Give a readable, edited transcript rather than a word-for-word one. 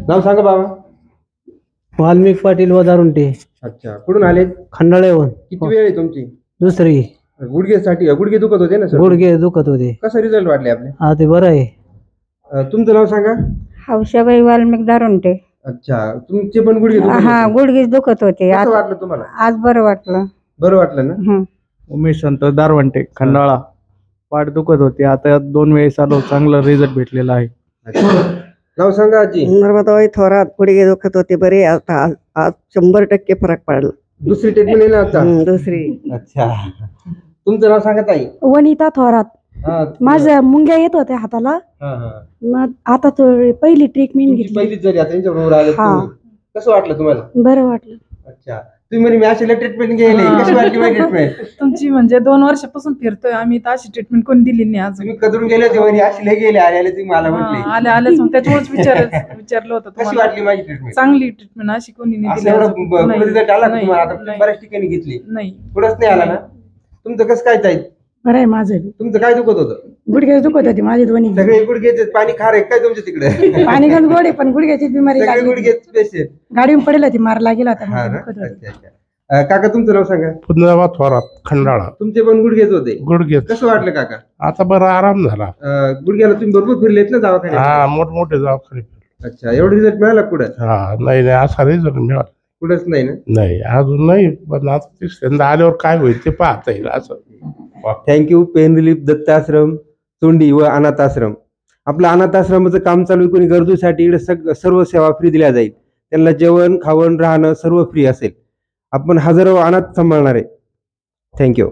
नाव सांगा बाबा. वाल्मिक पाटील वदारुंटे. अच्छा, कुठून आले? खंडाळेहून. किती वेळ आहे तुमची? दुसरी. गुडघेसाठी गुडघे दुखत होते ना सर? गुडघे दुखत होते. कसा रिझल्ट वाटले आपले? हा ते बरं आहे. तुमचं नाव सांगा. हौशाबाई वाल्मिक दारुंटे. अच्छा, तुमचे पण गुडघे दुखत हा होते? गुडघेच दुखत होते. कसं वाटलं तुम्हाला? आज बरं वाटलं. बरं वाटलं ना? उमेश संतोष दारवंटे, खंडाळा. पाठ दुखत होती, आता 2 वेळेस आलो, चांगला रिझल्ट भेटलेला आहे. नाव सांगा आजी. नर्मदाबाई थोरात. गुडघे दुखत होते बरे, आता आज 100% फरक पडला. दुसरी ट्रीटमेंट आहे ना आता? दुसरी. अच्छा, तुमचं नाव सांगा ताई. वनिता थोरात. माझ्या मुंग्या येत होत्या हाताला, मग आता पहिली ट्रीटमेंट घेतली. पहिलीच जरी आता यांच्याबरोबर आले तुम्ही. कसं वाटलं तुम्हाला? बरं वाटलं. अच्छा, तुम्ही म्हणे मी अशी ट्रीटमेंट घ्यायला, कशी वाटली माझी ट्रीटमेंट? तुमची म्हणजे 2 वर्षापासून फिरतोय आम्ही, तर अशी ट्रीटमेंट कोणी दिली नाही अजून. तुम्ही कधून गेले होते म्हणे, अशी गेले आले तुम्ही मला म्हटले. आले त्याच्यामुळेच विचारलं होतं कशी तुम्हाला. वाटली माझी ट्रीटमेंट? चांगली ट्रीटमेंट, अशी कोणी नाही दिली एवढा अजून. नाही, रिझल्ट आला का तुम्हाला? आता नाही, तुम्ही बऱ्याच ठिकाणी घेतली, नाही. कुठंच नाही आला ना? तुमचं कसं काय ताई? बरं आहे माझं. तुमचं काय दुखत होतं? गुडघे दुखत होते माझे दोन्ही. सगळे गुडघे पाणी खार आहे काय तुमच्या तिकडे? पाणी गंज गोड आहे, पण गुडघ्याची बिमारी सगळे लागली. गुडघे पेशंट. गाडीवर पडेल होती, मार लागेल होता, हा मग ना? दुखत होते. अच्छा अच्छा. काका तुमचं नाव सांगा. पुन्हा थोरात, खंडाळा. तुमचे पण गुडघेच होते? गुडघे. कसं वाटलं काका? आता बरा आराम झाला. गुडघ्याला तुम्ही भरपूर फिरलेत ना दवाखान्यात? हा, मोठमोठे दवाखाने. अच्छा, एवढा रिझल्ट मिळाला कुठं? हा, नाही असा रिझल्ट मिळाला कुठंच नाही ना? नाही, अजून नाही, पण आता तिसऱ्यांदा आल्यावर काय होईल ते पाहता येईल असं. थँक्यू. पेन रिलीफ दत्त आश्रम चोंडी व अनाथ आश्रम. आपलं अनाथ आश्रमाचं काम चालू आहे. कोणी गरजूसाठी इकडे सर्व सेवा फ्री दिल्या जाईल. त्यांना जेवण खावण राहणं सर्व फ्री असेल. आपण हजारो अनाथ सांभाळणार आहे. थँक्यू.